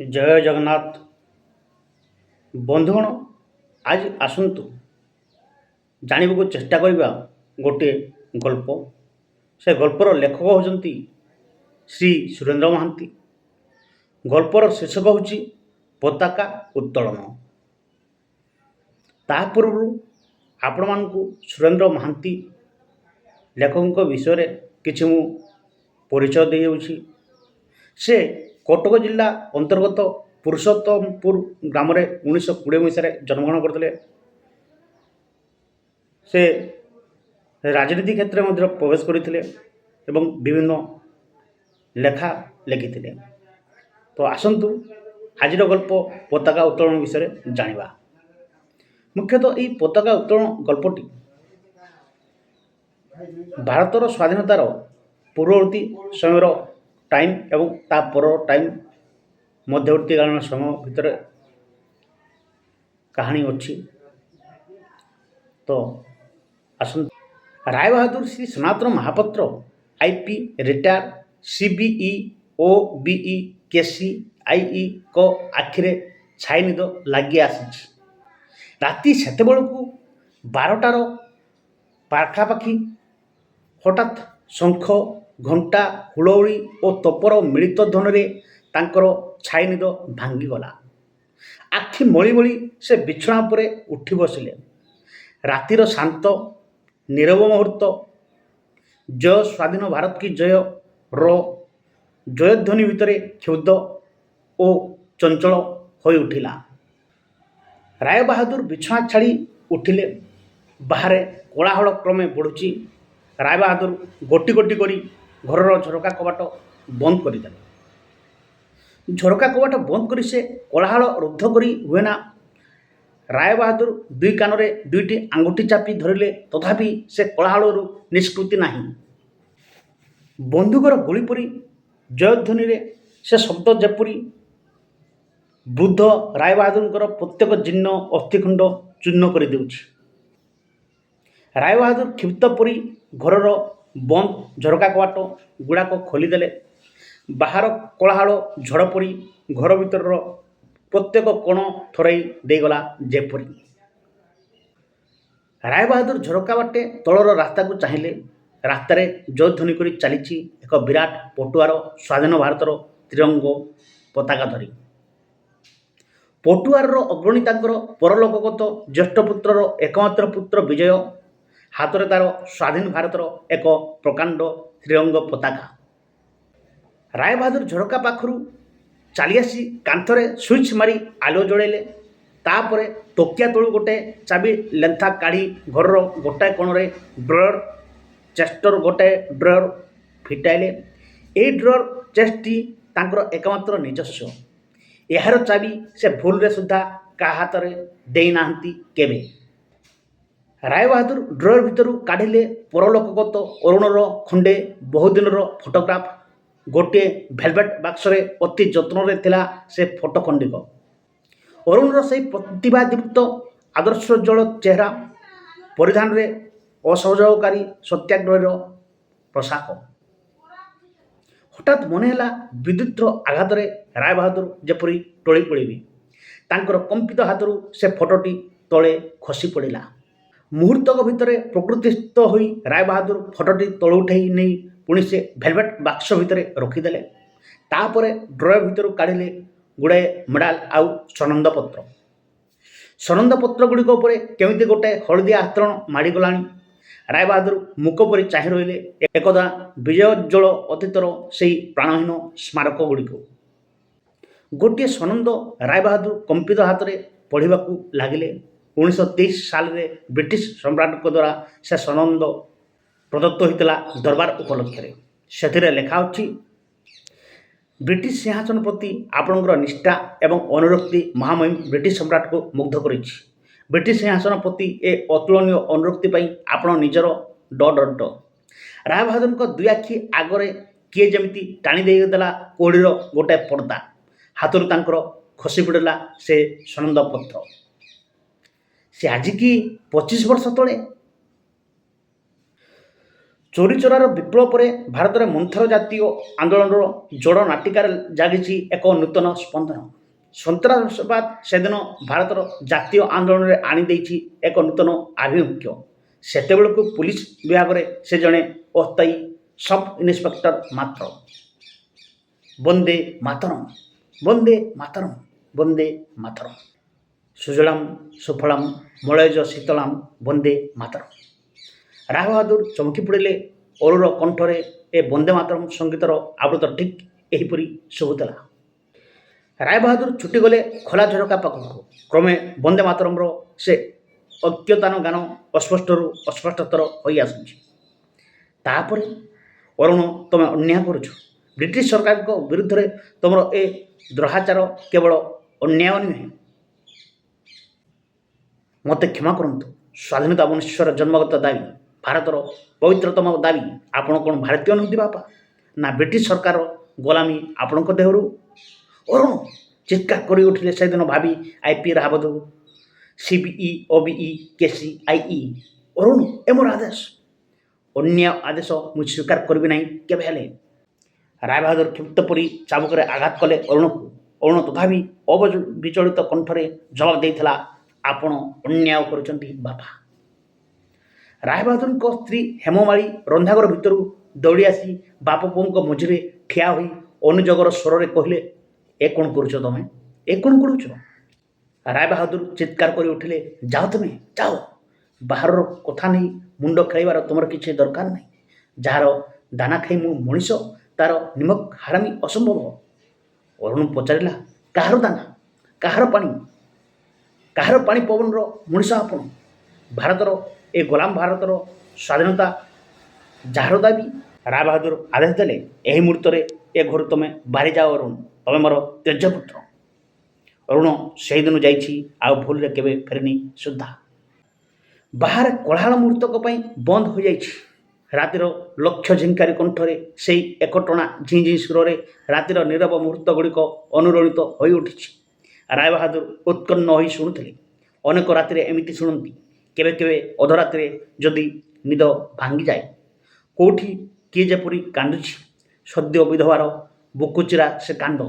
जय जगन्नाथ बंधुगण। आज आसतु जानवाक चेष्टा करवा गोटे गल्प। से गल्पर लेखक होती श्री सुरेन्द्र महांती। गल्पर शीर्षक हूँ पताका उत्तोलन। ता पूर्व आपण मानकु सुरेन्द्र महांती लेखक विषय किछि मु परिचय दे जाउछि। से कटक जिला अंतर्गत पुरुषोत्तमपुर ग्राम 1920 मसीह जन्मग्रहण करते। से राजनीति क्षेत्र में प्रवेश करते एवं विभिन्न लेखा लिखिते। तो आसतु आज गल्प पताका उत्तोलन विषय जानिबा। मुख्यतः ये पताका उत्तोलन गल्पटी भारतर स्वाधीनतार पूर्ववर्ती समय टाइम एवं ता पर टाइम मध्यवर्ती कालीन समय भितर कहानी अच्छी। तो आसन Rai Bahadur Shri Sanatan Mahapatra IP retire CBE OBE KC IE को आखिरे छाई निद लगी आसी। राति सेते बेलू 12टार पाखापाखि हठात शंख घंटा हुलहुली और तपर मिलित ध्वनि तांकर छाई निद भांगीगला। आखि मଳି मଳି से बिछଣା पर उठी बसिले। रातिर शांत नीरव मुहूर्त जय स्वाधीन भारत की जय रो जयध्वनि भितर क्षुब्ध और चंचल हो उठिला। राय बहादुर बिछଣା छाड़ी उठिले। बाहर कोलाहल क्रमे बढ़ुची। राय बहादुर गोटी गोटी करी घर झरका कबाट बंद करदेले। झरका कबाट बंद करी से कोलाहल रुद्ध करी हुए ना। राय बहादुर दुई कान में दुईटी आंगुठी चापी धरिले तथापि से कोलाहल निष्कृति नहीं। बंदूकर गुली परी जयध्वनि से शब्द जेपरी वृद्ध राय बहादुर प्रत्येक जीर्ण अस्थिखंड चूर्ण कर देउछि। राय बहादुर क्षिप्त परी घर बंद झरका कबाट गुड़ाक खोलीदेले। बाहर कोलाहल झड़ पड़ी घर भीतर प्रत्येक कोण थरई देगला जेपरी। राय बहादुर झरका बाटे तलर रास्ता को चाहिए। रास्तार जयध्वनि कर चली एक विराट पटुआर स्वाधीन भारतर त्रिरंग पताका धरी। पटुआर अग्रणी तांकर परलोकगत ज्येष्ठ पुत्रर एकमात्र पुत्र विजय हाथ में तार स्वाधीन भारतर एक प्रकांड त्रिरंग पताका। राय बहादुर झरका पाखु चली आसी कांथरे स्विच मारी आलो जड़ेले। तापर तकिया तलू गोटे चाबी लेंथा काढ़ी घर गोटाए कोणे ड्रयर चेस्टर गोटे ड्रयर फिटाइले। ए ड्रयर चेस्टटी तांकर एकमात्र निजस्व। यार चाबी से भूल रे सुधा का हाथ में दे नाहंती केबे। राय बहादुर ड्रयर भितर काढ़िले परलोकगत अरुणर खंडे बहुदिन फोटोग्राफ। गोटे भेलवेट बाक्सरे अति जत्न थिला से फोटो खंडिक। अरुणर से प्रतिभादीप्त आदर्शोज्वल चेहरा परिधान रे असहयोगकारी सत्याग्रह पोशाक। हठात मन है विद्युतर आघात राय बहादुर जेपरी टोली पड़े। तांकर कंपित हाथरू से फोटोटी तले खसी पड़ा। मुहूर्तक भितर प्रकृतिस्थ होई राय बहादुर फोटोटी तल उठे नहीं पुणी से भेलवेट बाक्स भितर रखीदे। तापर ड्रयर भितर काढ़िले गुड़ाए मेडाल आउ सनंद पत्र। सनंद पत्र गुड़िक केमिति गोटे हलदिया आस्तरण माड़गला। राय बहादुर मुक परी चाह रही एकदा विजयोज्वल अतीतर से प्राणहीन स्मारक गुड़िक। गोटे सनंद राय बहादुर कंपित हाथ में पढ़ा लगिले। 1923 साल में ब्रिटिश सम्राट द्वारा से सनंद प्रदत्त होता दरबार उपलक्ष्य से लेखा अच्छी ब्रिटिश सिंहासन प्रति आपणकर निष्ठा एवं अनुरक्ति महामहिम ब्रिटिश सम्राट को मुग्ध कर। ब्रिटिश सिंहासन प्रति ए अतुलनीय अनुरक्ति आपण निजर डड। राय बहादुर दुई आखि आगरे किए जमी टाणी देला कोड़ीर गोटे पर्दा। हाथरू तांकर खसी पड़ा से सनंद पत्र। से आज की 25 वर्ष तले ଚୋରି ଚୋରାର ବିପ୍ଳବ ପରେ ଭାରତରେ ମନ୍ଥର ଜାତୀୟ ଆନ୍ଦୋଳନର ଯୋଡ଼ ନାଟିକାରେ ଜାଗିଛି ଏକ ନୂତନ ସ୍ପନ୍ଦନ। ସନ୍ତ୍ରାସବାଦ ସେଦିନ ଭାରତର ଜାତୀୟ ଆନ୍ଦୋଳନରେ ଆଣିଦେଇଛି ଏକ ନୂତନ ଆଭିମୁଖ୍ୟ। ସେତେବେଳକୁ ପୁଲିସ ବିଭାଗରେ ସେ ଜଣେ ଅସ୍ଥାୟୀ ସବ୍ ଇନ୍ସପେକ୍ଟର ମାତ୍ର। ବନ୍ଦେ ମାତରମ୍, ବନ୍ଦେ ମାତରମ୍, ବନ୍ଦେ ମାତରମ୍। ସୁଜଳାମ୍ ସୁଫଳାମ୍ ମଳୟଜ ଶୀତଳାମ୍ ବନ୍ଦେ ମାତରମ୍। ରାୟ ବାହାଦୁର ଚମକି ପଡ଼ିଲେ। ଅରୁର କଣ୍ଠରେ ଏ ବନ୍ଦେ ମାତରମ୍ ସଙ୍ଗୀତର ଆବୃତ ଠିକ୍ ଏହିପରି ଶୁଭୁଥିଲା। ରାୟ ବାହାଦୁର ଛୁଟିଗଲେ ଖୋଲା ଝରକା ପାଖକୁ। କ୍ରମେ ବନ୍ଦେ ମାତରମ୍ର ସେ ଅଦ୍ୟତନ ଗାନ ଅସ୍ପଷ୍ଟରୁ ଅସ୍ପଷ୍ଟତର ହୋଇ ଆସୁଛି। ତାପରେ ଅରୁଣ, ତୁମେ ଅନ୍ୟାୟ କରୁଛ। ବ୍ରିଟିଶ ସରକାରଙ୍କ ବିରୁଦ୍ଧରେ ତୁମର ଏ ଦ୍ରୋହାଚାର କେବଳ ଅନ୍ୟାୟ ନୁହେଁ। ମୋତେ କ୍ଷମା କରନ୍ତୁ। ସ୍ୱାଧୀନତା ମନୁଷ୍ୟର ଜନ୍ମଗତ ଦାବି, ଭାରତର ପବିତ୍ରତମ ଦାବି। ଆପଣ କ'ଣ ଭାରତୀୟ ନୁହନ୍ତି ବାପା? ନା ବ୍ରିଟିଶ ସରକାରର ଗୋଲାମୀ ଆପଣଙ୍କ ଦେହରୁ? ଅରୁଣ ଚିତ୍କାର କରି ଉଠିଲେ। ସେଦିନ ଭାବି IP Raibahadur, CBE, OBE, KC, IE. Arun, ଏ ମୋର ଆଦେଶ। ଅନ୍ୟାୟ ଆଦେଶ ମୁଁ ସ୍ୱୀକାର କରିବି ନାହିଁ କେବେ ହେଲେ। ରାୟବାହାଦୁର କ୍ଷିପ୍ତ ପରି ଚାବୁକରେ ଆଘାତ କଲେ ଅରୁଣକୁ। ଅରୁଣ ତଥାପି ଅବିଚଳିତ କଣ୍ଠରେ ଜବାବ ଦେଇଥିଲା, ଆପଣ ଅନ୍ୟାୟ କରୁଛନ୍ତି ବାପା। ରାୟବାହାଦୁରଙ୍କ ସ୍ତ୍ରୀ ହେମମାଳୀ ରନ୍ଧାଘର ଭିତରୁ ଦୌଡ଼ି ଆସି ବାପ ପୁଅଙ୍କ ମଝିରେ ଠିଆ ହୋଇ ଅନୁଯୋଗର ସ୍ୱରରେ କହିଲେ, ଏ କ'ଣ କରୁଛ ତମେ? ଏ କ'ଣ କରୁଛ? ରାୟବାହାଦୁର ଚିତ୍କାର କରି ଉଠିଲେ, ଯାଅ ତୁମେ, ଯାଅ। ବାହାରର କଥା ନେଇ ମୁଣ୍ଡ ଖେଳାଇବାର ତୁମର କିଛି ଦରକାର ନାହିଁ। ଯାହାର ଦାନା ଖାଇ ମୁଁ ମଣିଷ, ତାର ନିମକ ହାରାମି ଅସମ୍ଭବ। ଅରୁଣ ପଚାରିଲା, କାହାର ଦାନା, କାହାର ପାଣି, କାହାର ପାଣି ପବନର ମଣିଷ ଆପଣ? ଭାରତର ଏ ଗୋଲାମ ଭାରତର ସ୍ୱାଧୀନତା ଯାହାର ଦାବି? ରାୟବାହାଦୁର ଆଦେଶ ଦେଲେ, ଏହି ମୁହୂର୍ତ୍ତରେ ଏ ଘରୁ ତୁମେ ବାହାରିଯାଅ ଅରୁଣ। ତୁମେ ମୋର ତ୍ୟଜ୍ୟପୁତ୍ର। ଅରୁଣ ସେହିଦିନ ଯାଇଛି, ଆଉ ଭୁଲରେ କେବେ ଫେରିନି ସୁଦ୍ଧା। ବାହାରେ କୋଳାହଳ ମୁହୂର୍ତ୍ତକ ପାଇଁ ବନ୍ଦ ହୋଇଯାଇଛି। ରାତିର ଲକ୍ଷ୍ୟ ଝିଙ୍କାରୀ କଣ୍ଠରେ ସେଇ ଏକଟଣା ଝିଁ ଝିଁ ସୁରରେ ରାତିର ନୀରବ ମୁହୂର୍ତ୍ତ ଗୁଡ଼ିକ ଅନୁରଣିତ ହୋଇ ଉଠିଛି। ରାୟବାହାଦୁର ଉତ୍କଣ୍ଠ ହୋଇ ଶୁଣୁଥିଲେ। ଅନେକ ରାତିରେ ଏମିତି ଶୁଣନ୍ତି। କେବେ କେବେ ଅଧରାତିରେ ଯଦି ନିଦ ଭାଙ୍ଗିଯାଏ, କେଉଁଠି କିଏ ଯେପରି କାନ୍ଦୁଛି। ସଦ୍ୟ ବିଧବାର ବୁକୁଚିରା ସେ କାନ୍ଦ।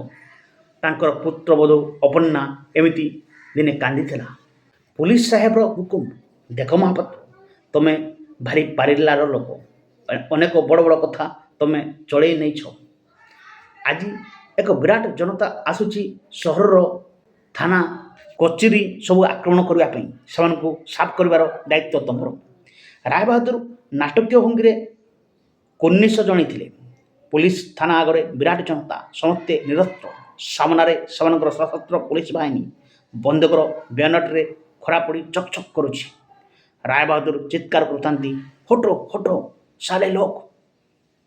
ତାଙ୍କର ପୁତ୍ରବଧୂ ଅପର୍ଣ୍ଣା ଏମିତି ଦିନେ କାନ୍ଦିଥିଲା। ପୁଲିସ ସାହେବର ହୁକୁମ, ଦେଖ ମହାପାତ୍ର, ତୁମେ ଭାରି ପାରିଲାର ଲୋକ। ଅନେକ ବଡ଼ ବଡ଼ କଥା ତୁମେ ଚଳେଇ ନେଇଛ। ଆଜି ଏକ ବିରାଟ ଜନତା ଆସୁଛି ସହରର ଥାନା କଚେରୀ ସବୁ ଆକ୍ରମଣ କରିବା ପାଇଁ। ସେମାନଙ୍କୁ ସାଫ କରିବାର ଦାୟିତ୍ୱ ତୁମର। ରାୟବାହାଦୁର ନାଟକୀୟ ଭଙ୍ଗୀରେ କୁର୍ନିଶ ଜଣାଇଥିଲେ। ପୁଲିସ ଥାନା ଆଗରେ ବିରାଟ ଜନତା, ସମସ୍ତେ ନିରସ୍ତ୍ର। ସାମନାରେ ସେମାନଙ୍କର ସଶସ୍ତ୍ର ପୁଲିସ ବାହିନୀ ବନ୍ଧୁକର ବ୍ୟାନଟରେ ଖରା ପଡ଼ି ଚକ୍ ଚକ୍ କରୁଛି। ରାୟବାହାଦୁର ଚିତ୍କାର କରୁଥାନ୍ତି, ହଟୋ ହଟୋ ସାଲେ ଲୋକ।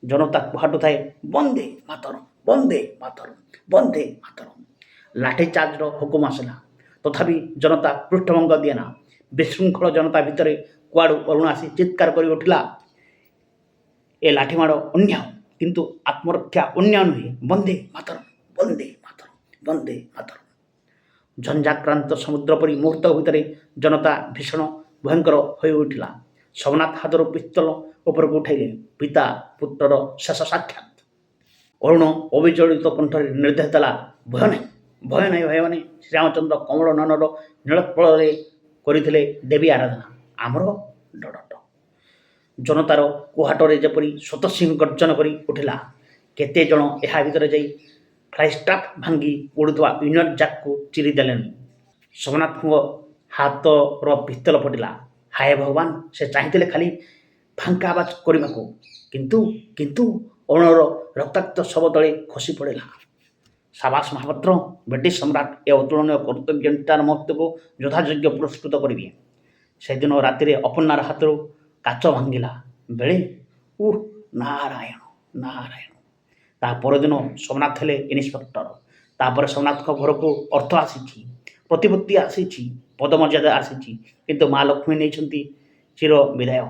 ଜନତା କୁହାଟୁଥାଏ, ବନ୍ଦେ ମାତରମ୍, ବନ୍ଦେ ମାତରମ୍, ବନ୍ଦେ ମାତରମ୍। ଲାଠିଚାର୍ଜର ହୁକୁମ ଆସିଲା। ତଥାପି ଜନତା ପୃଷ୍ଠଭଙ୍ଗ ଦିଏନା। ବିଶୃଙ୍ଖଳ ଜନତା ଭିତରେ କୁଆଡ଼ୁ ଅରୁଣ ଆସି ଚିତ୍କାର କରି ଉଠିଲା, ଏ ଲାଠିମାଡ଼ ଅନ୍ୟାୟ, କିନ୍ତୁ ଆତ୍ମରକ୍ଷା ଅନ୍ୟାୟ ନୁହେଁ। ବନ୍ଦେ ମାତରମ୍, ବନ୍ଦେ ମାତରମ୍, ବନ୍ଦେ ମାତରମ୍। ଝଞ୍ଜାକ୍ରାନ୍ତ ସମୁଦ୍ର ପରି ମୁହୂର୍ତ୍ତ ଭିତରେ ଜନତା ଭୀଷଣ ଭୟଙ୍କର ହୋଇ ଉଠିଲା। ସୋମନାଥ ହାତରୁ ପିସ୍ତଲ ଉପରକୁ ଉଠାଇଲେ। ପିତା ପୁତ୍ରର ଶେଷ ସାକ୍ଷାତ। ଅରୁଣ ଅବିଚଳିତ କଣ୍ଠରେ ନିର୍ଦ୍ଦେଶ ଦେଲା, ଭୟ ନାହିଁ, ଭୟ ନାହିଁ ଭାଇମାନେ। ଶ୍ରୀରାମଚନ୍ଦ୍ର କମଳ ନୟନର ନୀଳୋତ୍ପଳରେ କରିଥିଲେ ଦେବୀ ଆରାଧନା। ଆମର ଡଡଟ। ଜନତାର କୁହାଟରେ ଯେପରି ସ୍ୱତଃସିଂହ ଗର୍ଜନ କରି ଉଠିଲା। କେତେ ଜଣ ଏହା ଭିତରେ ଯାଇ ଫ୍ଲାଇଷ୍ଟାଫ୍ ଭାଙ୍ଗି ଉଡ଼ୁଥିବା ୟୁନିୟନ ଜ୍ୟାକ୍କୁ ଚିରି ଦେଲେଣି। ସୋମନାଥଙ୍କ ହାତର ପିସ୍ତଲ ଫୁଟିଲା। ହାୟ ଭଗବାନ, ସେ ଚାହିଁଥିଲେ ଖାଲି ଫାଙ୍କା ଆବାଜ କରିବାକୁ, କିନ୍ତୁ କିନ୍ତୁ ଅରୁଣର ରକ୍ତାକ୍ତ ଶବ ତଳେ ଖସି ପଡ଼ିଲା। ସାବାସ ମହାପାତ୍ର। ବ୍ରିଟିଶ ସମ୍ରାଟ ଏ ଅତୁଳନୀୟ କର୍ତ୍ତବ୍ୟ ନିଷ୍ଠାର ମହତ୍ତ୍ୱକୁ ଯଥାଯୋଗ୍ୟ ପୁରସ୍କୃତ କରିବେ। ସେଦିନ ରାତିରେ ଅପର୍ଣ୍ଣାର ହାତରୁ କାଚ ଭାଙ୍ଗିଲା ବେଳେ ନାରାୟଣ ନାରାୟଣ। ତା ପରଦିନ ସୋମନାଥ ହେଲେ ଇନ୍ସପେକ୍ଟର। ତାପରେ ସୋମନାଥଙ୍କ ଘରକୁ ଅର୍ଥ ଆସିଛି, ପ୍ରତିପତ୍ତି ଆସିଛି, ପଦମର୍ଯ୍ୟାଦା ଆସିଛି, କିନ୍ତୁ ମା ଲକ୍ଷ୍ମୀ ନେଇଛନ୍ତି ଚିର ବିଦାୟ।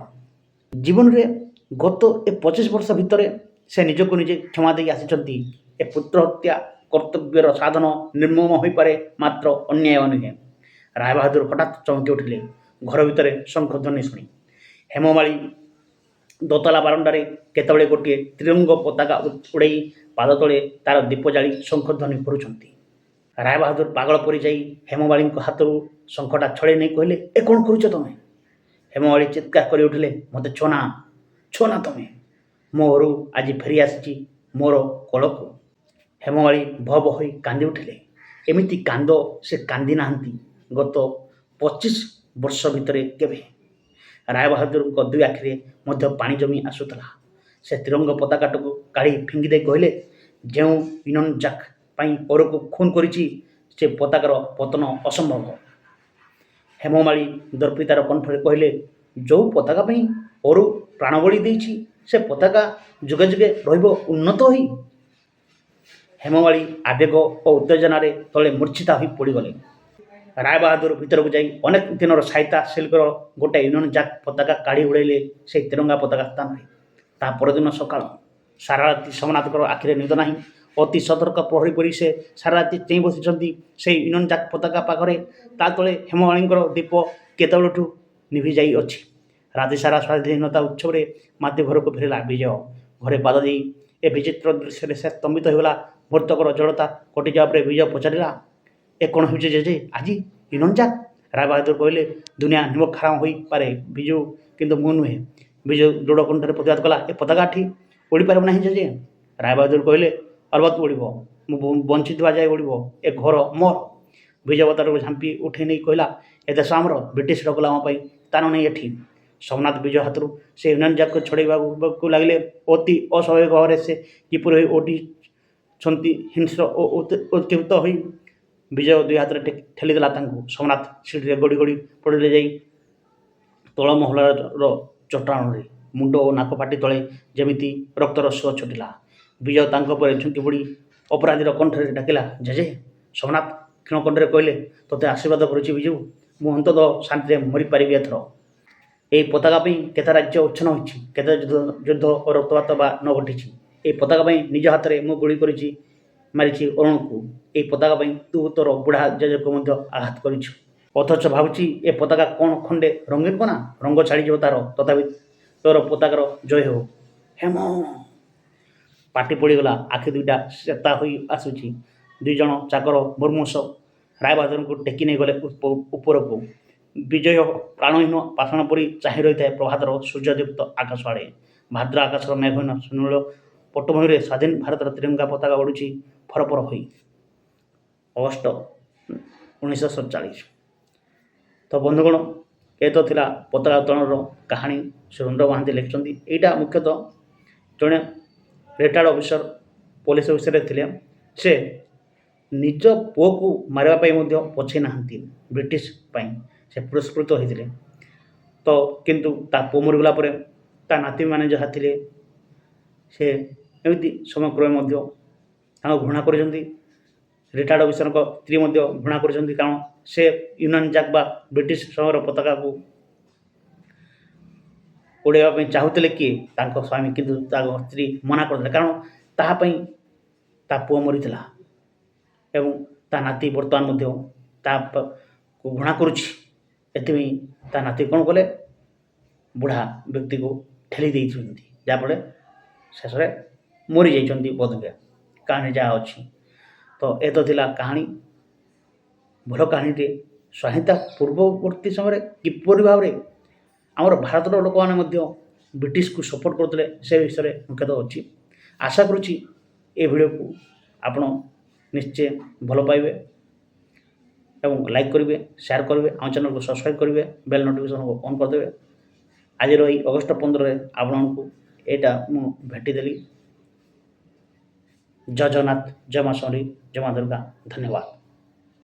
ଜୀବନରେ ଗତ ଏ 25 ବର୍ଷ ଭିତରେ ସେ ନିଜକୁ ନିଜେ କ୍ଷମା ଦେଇ ଆସିଛନ୍ତି। ଏ ପୁତ୍ର ହତ୍ୟା କର୍ତ୍ତବ୍ୟର ସାଧନ ନିର୍ମମ ହୋଇପାରେ, ମାତ୍ର ଅନ୍ୟାୟ ନୁହେଁ। ରାୟବାହାଦୁର ହଠାତ୍ ଚମକି ଉଠିଲେ ଘର ଭିତରେ ଶଙ୍ଖଧ୍ୱନି ଶୁଣି। ହେମମାଳୀ ଦୋତଲା ବାରଣ୍ଡାରେ କେତେବେଳେ ଗୋଟିଏ ତ୍ରିରଙ୍ଗ ପତାକା ଉଡ଼େଇ ପାଦ ତଳେ ତାର ଦୀପ ଜାଳି ଶଙ୍ଖଧ୍ୱନି କରୁଛନ୍ତି। ରାୟବାହାଦୁର ପାଗଳ ପରି ଯାଇ ହେମମାଳିଙ୍କ ହାତରୁ ଶଙ୍ଖଟା ଛଡ଼େଇ ନେଇ କହିଲେ, ଏ କ'ଣ କରୁଛ ତମେ? ହେମମାଳି ଚିତ୍କାର କରି ଉଠିଲେ, ମୋତେ ଛୋନା ତମେ। ମୋ ଘରୁ ଆଜି ଫେରି ଆସିଛି ମୋର କୋଳକୁ। ହେମମାଳି ଭ ଭ ହୋଇ କାନ୍ଦି ଉଠିଲେ। ଏମିତି କାନ୍ଦ ସେ କାନ୍ଦି ନାହାନ୍ତି ଗତ 25 ବର୍ଷ ଭିତରେ କେବେ। ରାୟବାହାଦୁରଙ୍କ ଦୁଇ ଆଖିରେ ମଧ୍ୟ ପାଣି ଜମି ଆସୁଥିଲା। ସେ ତ୍ରିରଙ୍ଗ ପତାକାଟାକୁ କାଢ଼ି ଫିଙ୍ଗି ଦେଇ କହିଲେ, ଯେଉଁ ୟୁନିୟନ ଜାକ୍ ପାଇଁ ଔରକୁ ଖୁନ୍ କରିଛି ସେ ପତାକାର ପତନ ଅସମ୍ଭବ। ହେମମାଳି ଦର୍ପିତାର କଣ୍ଠରେ କହିଲେ, ଯେଉଁ ପତାକା ପାଇଁ ଔର ପ୍ରାଣବଳି ଦେଇଛି ସେ ପତାକା ଯୁଗେ ଯୁଗେ ରହିବ ଉନ୍ନତ ହୋଇ। ହେମମାଳି ଆବେଗ ଓ ଉତ୍ତେଜନାରେ ତଳେ ମୂର୍ଚ୍ଛିତା ହୋଇ ପଡ଼ିଗଲେ। ରାୟବାହାଦୁର ଭିତରକୁ ଯାଇ ଅନେକ ଦିନର ସାଇତା ସିଲ୍କର ଗୋଟାଏ ୟୁନିୟନ ଜାକ୍ ପତାକା କାଢ଼ି ଉଡ଼େଇଲେ ସେହି ତିରଙ୍ଗା ପତାକା ସ୍ଥାନରେ। ତା ପରଦିନ ସକାଳ। ସାରା ରାତି ସୋମନାଥଙ୍କର ଆଖିରେ ନିଦ ନାହିଁ। ଅତି ସତର୍କ ପ୍ରହରୀ ପରି ସେ ସାରା ରାତି ଚେଇଁ ବସିଛନ୍ତି ସେହି ୟୁନିୟନ ଜାକ୍ ପତାକା ପାଖରେ। ତା ତଳେ ହେମମାଳିଙ୍କର ଦୀପ କେତେବେଳଠୁ ନିଭି ଯାଇଅଛି। ରାତି ସାରା ସ୍ୱାଧୀନତା ଉତ୍ସବରେ ମାତି ଘରକୁ ଫେରିଲା ବିଜୟ। ଘରେ ପାଦ ଦେଇ ଏ ବିଚିତ୍ର ଦୃଶ୍ୟରେ ସେ ସ୍ତମ୍ଭିତ ହୋଇଗଲା। ମୁହୂର୍ତ୍ତକର ଜଡ଼ତା କଟିଯିବା ପରେ ବିଜୟ ପଚାରିଲା, ଏ କ'ଣ ହେଉଛି ଜେଜେ ଆଜି ୟୁନିୟନ ଜାକ୍? ରାୟବାହାଦୁର କହିଲେ, ଦୁନିଆ ନିମଖରାମ ହୋଇପାରେ ବିଜୁ, କିନ୍ତୁ ମୁଁ ନୁହେଁ। ବିଜୁ ଦୃଢ଼ କଣ୍ଠରେ ପ୍ରତିବାଦ କଲା, ଏ ପତାକାଟି ଉଡ଼ିପାରିବ ନାହିଁ ଜେଜେ। ରାୟବାହାଦୁର କହିଲେ, ଅଲବତ ଉଡ଼ିବ, ମୁଁ ବଞ୍ଚିଥିବା ଯାଏ ଉଡ଼ିବ। ଏ ଘର ମୋର। ବିଜୟ ପତାକାକୁ ଝାମ୍ପି ଉଠେଇ ନେଇ କହିଲା, ଏ ଦେଶ ଆମର, ବ୍ରିଟିଶର ଗୋଲାମ ପାଇଁ ସ୍ଥାନ ନେଇ ଏଠି। ସୋମନାଥ ବିଜୟ ହାତରୁ ସେ ୟୁନିୟନ ଜାକ୍କୁ ଛଡ଼େଇବାକୁ ଲାଗିଲେ। ଅତି ଅସ୍ୱାଭାବିକ ଭାବରେ ସେ କିପରି ହୋଇ ଉଠିଛନ୍ତି ହିଂସ୍ର ଓ ଉତ୍କ୍ଷିପ୍ତ ହୋଇ। ବିଜୟ ଦୁଇ ହାତରେ ଠେଲିଦେଲା ତାଙ୍କୁ। ସୋମନାଥ ସିଡ଼ିରେ ଗଡ଼ି ଗଡ଼ି ପଡ଼ିଲେ ଯାଇ ତଳ ମହଲାର ଚଟାଣରେ। ମୁଣ୍ଡ ଓ ନାକ ପାଟି ତଳେ ଯେମିତି ରକ୍ତର ସୁଅ ଛୁଟିଲା। ବିଜୟ ତାଙ୍କ ଉପରେ ଝୁଙ୍କି ପଡ଼ି ଅପରାଧୀର କଣ୍ଠରେ ଡାକିଲା, ଜେଜେ। ସୋମନାଥ କ୍ଷୀଣ କଣ୍ଠରେ କହିଲେ, ତୋତେ ଆଶୀର୍ବାଦ କରୁଛି ବିଜୁ, ମୁଁ ଅନ୍ତତଃ ଶାନ୍ତିରେ ମରିପାରିବି ଏଥର। ଏହି ପତାକା ପାଇଁ କେତେ ରାଜ୍ୟ ଉଚ୍ଛନ୍ନ ହୋଇଛି, କେତେ ଯୁଦ୍ଧ ଓ ରକ୍ତପାତ ବା ନ ଘଟିଛି। ଏହି ପତାକା ପାଇଁ ନିଜ ହାତରେ ମୁଁ ଗୁଳି କରିଛି ମାରିଛି ଅରୁଣକୁ। ଏହି ପତାକା ପାଇଁ ତୁ ତୋର ବୁଢ଼ା ଜେଜେକୁ ମଧ୍ୟ ଆଘାତ କରିଛୁ। ଅଥଚ ଭାବୁଛି ଏ ପତାକା କ'ଣ ଖଣ୍ଡେ ରଙ୍ଗୀନ କନା? ରଙ୍ଗ ଛାଡ଼ିଯିବ ତାର, ତଥାପି ତୋର ପତାକାର ଜୟ ହେଉ। ହେମ। ପାଟି ପଡ଼ିଗଲା। ଆଖି ଦୁଇଟା ଚେତା ହୋଇ ଆସୁଛି। ଦୁଇ ଜଣ ଚାକର ମୁର୍ମୂଷ ରାୟବାହାଦୁରଙ୍କୁ ଟେକି ନେଇ ଗଲେ ଉପରକୁ। ବିଜୟ ପ୍ରାଣହୀନ ପାଷାଣ ପରି ଚାହିଁ ରହିଥାଏ ପ୍ରଭାତର ସୂର୍ଯ୍ୟଦୀପ୍ତ ଆକାଶ ଆଡ଼େ। ଭାଦ୍ର ଆକାଶର ମେଘହୀନ ସୁନୀଳ ପଟ୍ଟଭୂମିରେ ସ୍ୱାଧୀନ ଭାରତର ତ୍ରିରଙ୍ଗା ପତାକା ଉଡ଼ୁଛି ଫରଫର ହୋଇ। ଅଗଷ୍ଟ 1947। ତ ବନ୍ଧୁଗଣ, ଏ ତ ଥିଲା ପତାକା ଉତ୍ତୋଳନର କାହାଣୀ। ସୁରେନ୍ଦ୍ର ମହାନ୍ତି ଲେଖିଛନ୍ତି। ଏଇଟା ମୁଖ୍ୟତଃ ଜଣେ ରିଟାୟାର୍ଡ଼ ଅଫିସର ପୋଲିସ ଅଫିସରରେ ଥିଲେ। ସେ ନିଜ ପୁଅକୁ ମାରିବା ପାଇଁ ମଧ୍ୟ ପଛେଇ ନାହାନ୍ତି ବ୍ରିଟିଶ ପାଇଁ। ସେ ପୁରସ୍କୃତ ହୋଇଥିଲେ। ତ କିନ୍ତୁ ତା ପୁଅ ମରିଗଲା ପରେ ତା ନାତିମାନେ ଯାହା ଥିଲେ ସେ ଏମିତି ସମୟକ୍ରମେ ମଧ୍ୟ ତାଙ୍କୁ ଘୃଣା କରିଛନ୍ତି। ରିଟାୟାର୍ଡ଼ ଅଫିସରଙ୍କ ସ୍ତ୍ରୀ ମଧ୍ୟ ଘୃଣା କରିଛନ୍ତି, କାରଣ ସେ ୟୁନିୟନ ଜାକ୍ ବା ବ୍ରିଟିଶ ସମୟର ପତାକାକୁ ଉଡ଼ାଇବା ପାଇଁ ଚାହୁଁଥିଲେ କିଏ? ତାଙ୍କ ସ୍ୱାମୀ। କିନ୍ତୁ ତାଙ୍କ ସ୍ତ୍ରୀ ମନା କରିଥିଲେ, କାରଣ ତାହା ପାଇଁ ତା ପୁଅ ମରିଥିଲା ଏବଂ ତା ନାତି ବର୍ତ୍ତମାନ ମଧ୍ୟ ତାକୁ ଘୃଣା କରୁଛି। ଏଥିପାଇଁ ତା ନାତି କ'ଣ କଲେ, ବୁଢ଼ା ବ୍ୟକ୍ତିକୁ ଠେଲି ଦେଇଛନ୍ତି, ଯାହାଫଳରେ ଶେଷରେ ମରିଯାଇଛନ୍ତି ବୋଧହୁଏ। କାହାଣୀ ଯାହା ଅଛି। ତ ଏ ତ ଥିଲା କାହାଣୀ। ଭଲ କାହାଣୀଟିଏ। ସ୍ୱାଧୀନତା ପୂର୍ବବର୍ତ୍ତୀ ସମୟରେ କିପରି ଭାବରେ ଆମର ଭାରତର ଲୋକମାନେ ମଧ୍ୟ ବ୍ରିଟିଶକୁ ସପୋର୍ଟ କରୁଥିଲେ ସେ ବିଷୟରେ ମୁଖ୍ୟତଃ ଅଛି। ଆଶା କରୁଛି ଏ ଭିଡ଼ିଓକୁ ଆପଣ ନିଶ୍ଚୟ ଭଲ ପାଇବେ ଏବଂ ଲାଇକ୍ କରିବେ, ସେୟାର କରିବେ, ଆମ ଚ୍ୟାନେଲକୁ ସବସ୍କ୍ରାଇବ୍ କରିବେ, ବେଲ୍ ନୋଟିଫିକେସନ୍କୁ ଅନ୍ କରିଦେବେ। ଆଜିର ଏଇ ଅଗଷ୍ଟ 15ରେ ଆପଣଙ୍କୁ ଏଇଟା ମୁଁ ଭେଟିଦେଲି। ଜୟ ଜଗନ୍ନାଥ, ଜୟ ମା ସମଲେଇ, ଜୟ ମା ଦୁର୍ଗା। ଧନ୍ୟବାଦ।